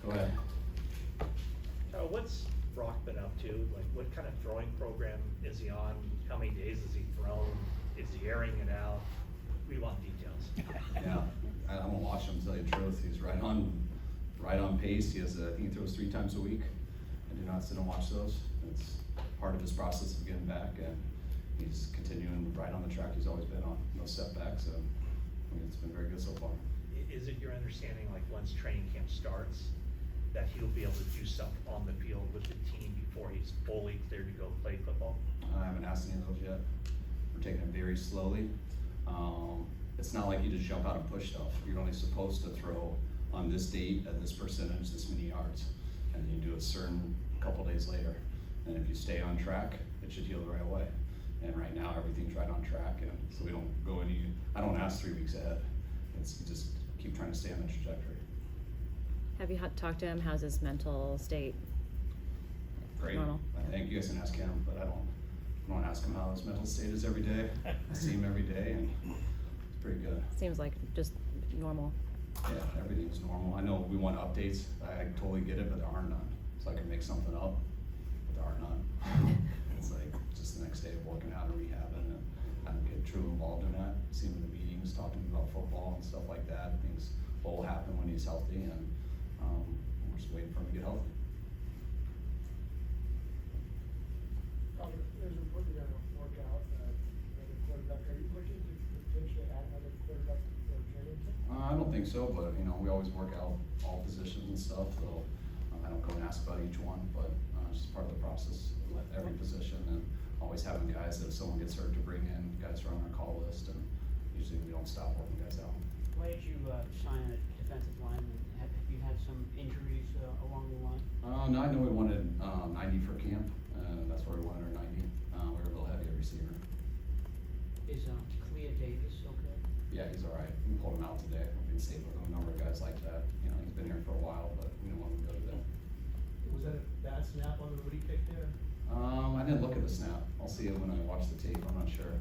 Go ahead. What's Brock been up to? Like, what kind of throwing program is he on? How many days has he thrown? Is he airing it out? We want details. Yeah, I don't watch him, to tell you the truth. He's right on pace. He has, I think he throws 3 times a week. I do not sit and watch those. It's part of his process of getting back, and he's continuing right on the track he's always been on. No setbacks, so I mean, it's been very good so far. Is it your understanding, like, once training camp starts, that he'll be able to do stuff on the field with the team before he's fully cleared to go play football? I haven't asked any of those yet. We're taking it very slowly. It's not like you just jump out and push stuff. You're only supposed to throw on this date at this percentage, this many yards, and then you do a certain couple days later. And if you stay on track, it should heal the right way. And right now, everything's right on track, and so we don't go I don't ask 3 weeks ahead. It's just keep trying to stay on the trajectory. Have you talked to him? How's his mental state? Great. Normal. I think you guys can ask him, but I don't ask him how his mental state is every day. I see him every day, and it's pretty good. Seems like just normal. Yeah, everything's normal. I know we want updates. I totally get it, but there are none. So I can make something up, but there are none. It's like just the next day of working out and rehabbing, and I don't get truly involved in that. See him in the meetings, talking about football and stuff like that. Things will happen when he's healthy, and we're just waiting for him to get healthy. There's a report you're gonna work out, another quarterback. Are you looking to potentially add another quarterback for training camp? I don't think so, but you know, we always work out all positions and stuff, so I don't go and ask about each one, but it's just part of the process with every position, and always having guys that if someone gets hurt to bring in, guys are on our call list, and usually we don't stop working guys out. Why did you sign a defensive lineman? Have you had some injuries along the line? No, I know we wanted 90 for camp, and that's where we wanted our 90. We were a little heavy at receiver. Is Clea Davis okay? Yeah, he's all right. We pulled him out today. We've been safe with him. A number of guys like that. You know, he's been here for a while, but we didn't want him to go today. Was that a bad snap on the booty kick there? I didn't look at the snap. I'll see it when I watch the tape. I'm not sure.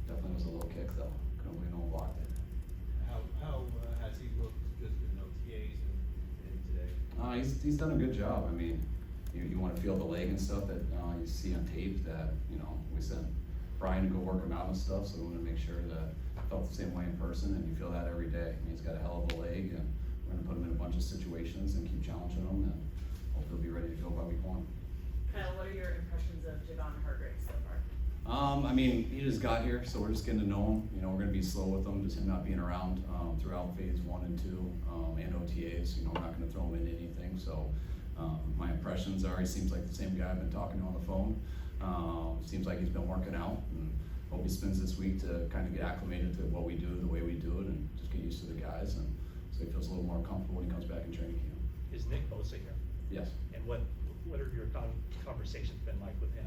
Definitely was a low kick though. Couldn't believe no one blocked it. How has he looked just in OTAs and today? He's done a good job. I mean, you want to feel the leg and stuff that you see on tape that, you know, we sent Brian to go work him out and stuff, so we want to make sure that it felt the same way in person, and you feel that every day. I mean, he's got a hell of a leg, and we're going to put him in a bunch of situations and keep challenging him, and hopefully he'll be ready to go by week 1. Kyle, what are your impressions of Javon Hargrave so far? I mean, he just got here, so we're just getting to know him. You know, we're going to be slow with him, just him not being around throughout phase 1 and 2 and OTAs. You know, we're not going to throw him into anything. So my impressions are he seems like the same guy I've been talking to on the phone. Seems like he's been working out, and hope he spends this week to kind of get acclimated to what we do, the way we do it, and just get used to the guys, and so he feels a little more comfortable when he comes back in training camp. Is Nick Bosa here? Yes. And what are your conversations been like with him?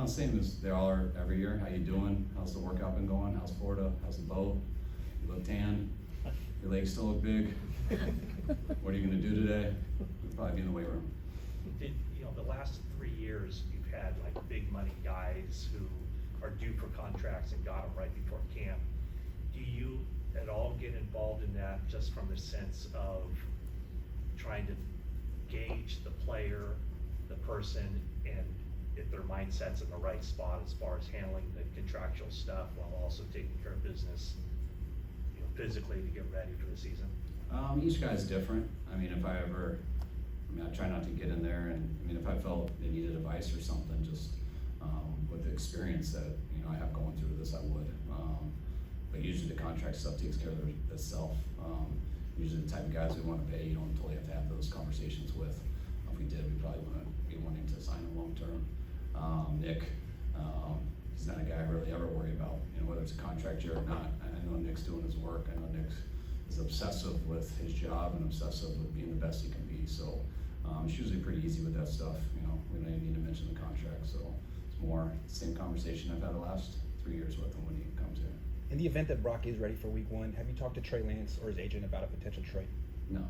Same as they all are every year. How you doing? How's the workout been going? How's Florida? How's the boat? You look tan. Your legs still look big. What are you gonna do today? You'll probably be in the weight room. The last 3 years, you've had like big money guys who are due for contracts and got them right before camp. Do you at all get involved in that just from the sense of trying to gauge the player, the person, and if their mindset's in the right spot as far as handling the contractual stuff while also taking care of business, physically to get ready for the season? Each guy's different. I mean, I try not to get in there, and I mean, if I felt they needed advice or something, just with the experience that I have going through this, I would. But usually the contract stuff takes care of itself. Usually the type of guys we want to pay, you don't totally have to have those conversations with. If we did, we probably wouldn't be wanting to sign him long term. Nick, he's not a guy I really ever worry about, whether it's a contract year or not. I know Nick's doing his work. I know Nick is obsessive with his job and obsessive with being the best he can be. So it's usually pretty easy with that stuff. We don't even need to mention the contract. So it's more the same conversation I've had the last 3 years with him when he comes here. In the event that Brock is ready for week 1, have you talked to Trey Lance or his agent about a potential trade? No.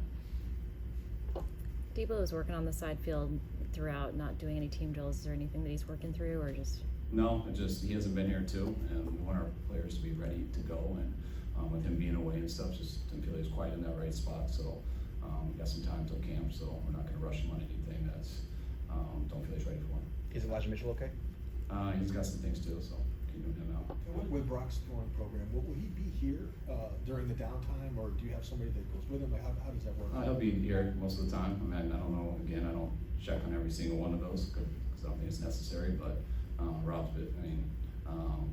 Debo is working on the side field throughout, not doing any team drills. Is there anything that he's working through, or just? No, he hasn't been here too, and we want our players to be ready to go. And with him being away and stuff, just didn't feel he was quite in that right spot. So we got some time till camp, time, so we're not gonna rush him on anything that's, don't feel he's ready for. Is Elijah Mitchell okay? He's got some things too, so keeping him out. And with Brock's throwing program, will he be here during the downtime, or do you have somebody that goes with him? Like, how does that work? He'll be here most of the time. I mean, I don't know, again, I don't check on every single one of those, cause I don't think it's necessary, but,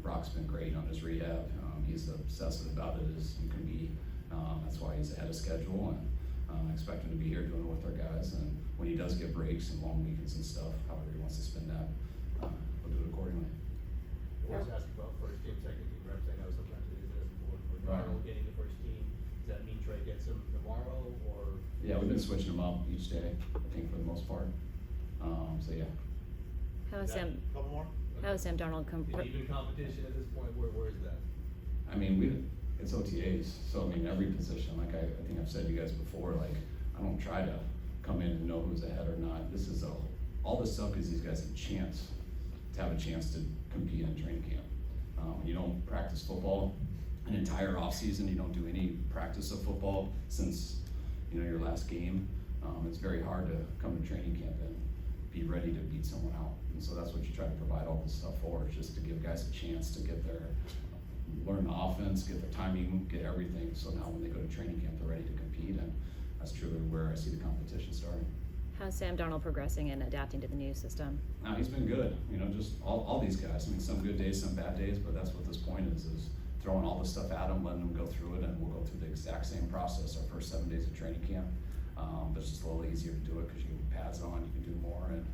Brock's been great on his rehab. He's obsessive about it as you can be. That's why he's ahead of schedule, and, I expect him to be here doing it with our guys, and when he does get breaks and long weekends and stuff, however he wants to spend that, we'll do it accordingly. I was asking about first team, second team reps, I know sometimes it is as important, with Right. Darnold getting the first team, does that mean Trey gets him tomorrow, or? Yeah, we've been switching them up each day, I think, for the most part. So yeah. How is Sam, Couple more? how is Sam Darnold Is even competition at this point, where is that? I mean, it's OTAs, so I mean, every position, like I think I've said to you guys before, like, I don't try to come in and know who's ahead or not. This is all this stuff gives these guys to have a chance to compete in training camp. You don't practice football an entire offseason, you don't do any practice of football since, your last game. It's very hard to come to training camp and be ready to beat someone out. And so that's what you try to provide all this stuff for, is just to give guys a chance to learn the offense, get their timing, get everything, so now when they go to training camp, they're ready to compete, and that's truly where I see the competition starting. how's Sam Darnold progressing and adapting to the new system? He's been good, just all these guys, I mean, some good days, some bad days, but that's what this point is throwing all the stuff at them, letting them go through it, and we'll go through the exact same process our first 7 days of training camp. But it's just a little easier to do it because you can pads on, you can do more, and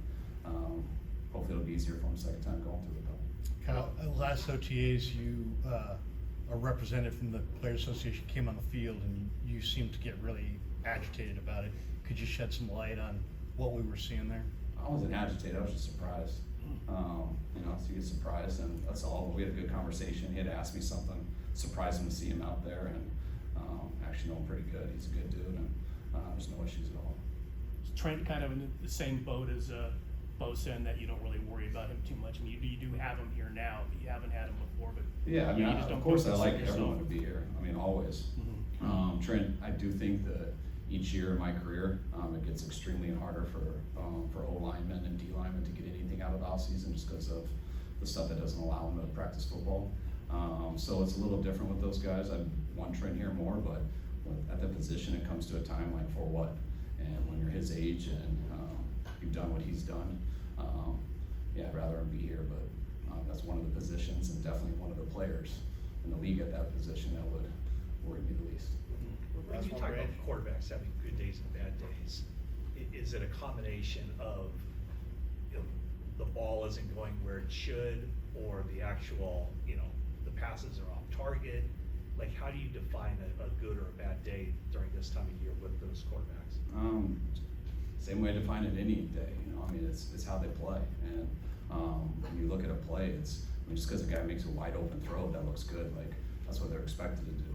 hopefully it'll be easier for them second time going through it though. Kyle, last OTAs, you, a representative from the Players Association came on the field and you seemed to get really agitated about it. Could you shed some light on what we were seeing there? I wasn't agitated, I was just surprised. So you get surprised, and that's all. We had a good conversation. He had asked me something, surprised him to see him out there, and actually know him pretty good. He's a good dude, and there's no issues at all. Trent kind of in the same boat as Bosa, in that you don't really worry about him too much. I mean, you do have him here now, but you haven't had him before. But Yeah, I mean, you just don't of course, I feel like concerned everyone to yourself. be here. I mean, always. Mhm. Trent, I do think that each year in my career, it gets extremely harder for O linemen and D linemen to get anything out of the offseason just because of the stuff that doesn't allow them to practice football. So it's a little different with those guys. I want Trent here more, but at that position, it comes to a time like, for what? And when you're his age and you've done what he's done, I'd rather him be here, but that's one of the positions and definitely one of the players in the league at that position that would worry me the least. When you talk about quarterbacks having good days and bad days, is it a combination of, the ball isn't going where it should, or the actual, the passes are off target? Like, how do you define a good or a bad day during this time of year with those quarterbacks? Same way I define it any day, it's how they play. And when you look at a play, just because a guy makes a wide open throw, that looks good, like, that's what they're expected to do.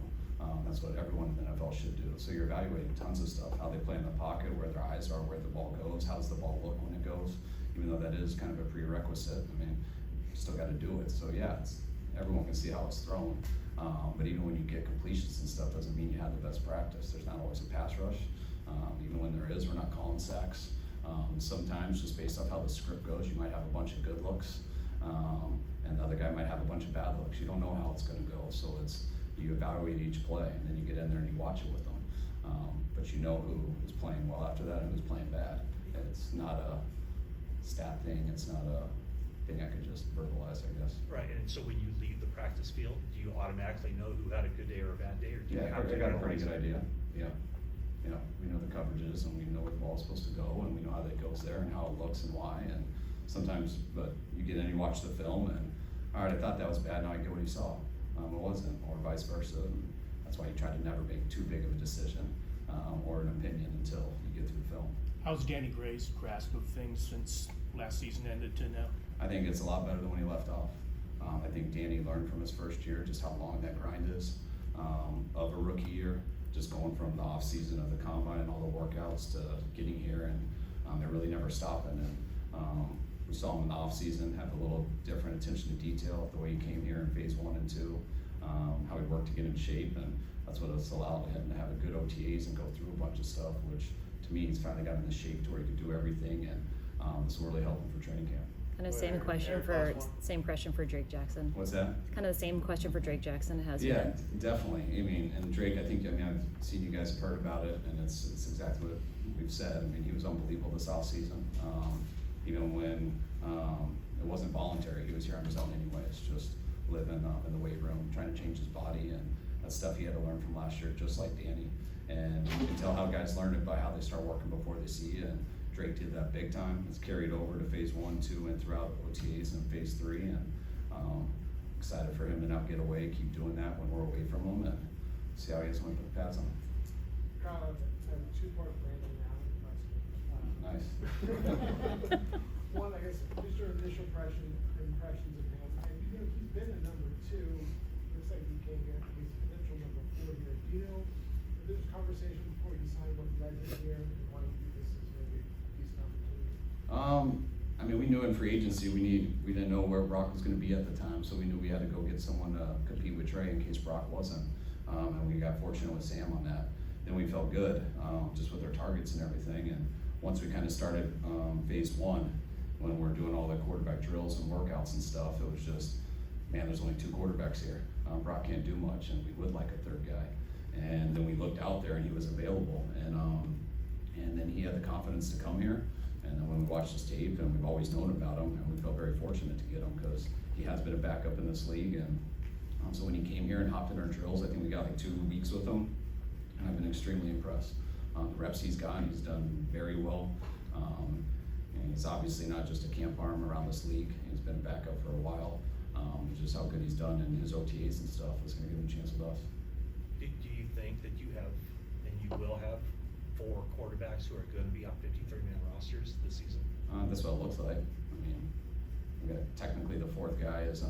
That's what everyone in the NFL should do. So you're evaluating tons of stuff, how they play in the pocket, where their eyes are, where the ball goes, how does the ball look when it goes, even though that is kind of a prerequisite. You still gotta do it. So yeah, everyone can see how it's thrown. But even when you get completions and stuff, doesn't mean you have the best practice. There's not always a pass rush. Even when there is, we're not calling sacks. Sometimes, just based off how the script goes, you might have a bunch of good looks, and the other guy might have a bunch of bad looks. You don't know how it's gonna go, so you evaluate each play, and then you get in there and you watch it with them. But you know who is playing well after that and who's playing bad. It's not a stat thing, it's not a thing I could just verbalize, I guess. Right, and so when you leave the practice field, do you automatically know who had a good day or a bad day, or do you Yeah, have to? I got a pretty good idea, yeah. We know the coverages, and we know where the ball's supposed to go, and we know how that goes there, and how it looks and why, and sometimes, but you get in, you watch the film, and, all right, I thought that was bad, now I get what you saw. It wasn't, or vice versa, and that's why you try to never make too big of a decision, or an opinion until you get through the film. How's Danny Gray's grasp of things since last season ended to now? I think it's a lot better than when he left off. I think Danny learned from his first year just how long that grind is, of a rookie year, just going from the off season of the combine and all the workouts to getting here, and it really never stopping. And we saw him in the off season have a little different attention to detail, the way he came here in phase 1 and 2, how he worked to get in shape, and that's what it's allowed him to have a good OTAs and go through a bunch of stuff, which to me, he's finally gotten in the shape to where he can do everything, and this will really help him for training camp. Kind of Wait, same Eric, question Eric, for, last one. same question for Drake Jackson. What's that? Kind of the same question for Drake Jackson has Yeah, been. definitely. I mean, and Drake, I think, I've seen you guys have heard about it, and it's exactly what we've said. I mean, he was unbelievable this offseason. Even when it wasn't voluntary, he was here on his own anyways, just living in the weight room, trying to change his body, and that's stuff he had to learn from last year, just like Danny. And you can tell how guys learn it by how they start working before they see you, and Drake did that big time. It's carried over to phase 1, 2, and throughout OTAs and phase 3, and excited for him to now get away, keep doing that when we're away from him, and see how he is when we put the pads on. Kyle, I have a two-part Brandon Allen question. Nice. One, I guess, just your initial impressions of him, and you know, he's been a number 2, looks like he came here, he's a potential number 4 here. Do you know, if there's a conversation before you signed what led him here, and why you think this is maybe a decent opportunity? I mean, we knew in free agency we didn't know where Brock was going to be at the time, so we knew we had to go get someone to compete with Trey in case Brock wasn't. And we got fortunate with Sam on that. Then we felt good, just with our targets and everything. And once we kind of started phase 1, when we're doing all the quarterback drills and workouts and stuff, it was just, man, there's only 2 quarterbacks here. Brock can't do much, and we would like a third guy. And then we looked out there, and he was available, and then he had the confidence to come here. And then when we watched his tape, and we've always known about him, and we felt very fortunate to get him because he has been a backup in this league. And so when he came here and hopped in our drills, I think we got like 2 weeks with him, and I've been extremely impressed. The reps he's gotten, he's done very well. And he's obviously not just a camp arm around this league. He's been a backup for a while. Just how good he's done in his OTAs and stuff is going to give him a chance with us. Do you think that you have, and you will have, 4 quarterbacks who are gonna be on 53-man rosters this season? That's what it looks like. I mean, we got technically the 4th guy is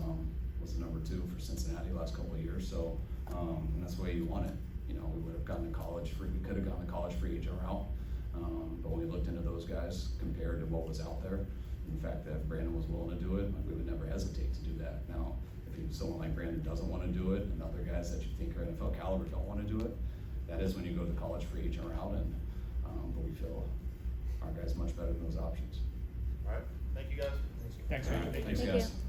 was the number 2 for Cincinnati the last couple of years. So, and that's the way you want it. You know, we would have gotten to college free. We could have gone the college free agent route. But when we looked into those guys compared to what was out there, and the fact that Brandon was willing to do it, like, we would never hesitate to do that. Now, if someone like Brandon doesn't want to do it, and other guys that you think are NFL caliber don't want to do it, that is when you go the college free agent route. And but we feel our guys much better than those options. All right, thank you guys. Thanks, Thanks, Thank guys. you.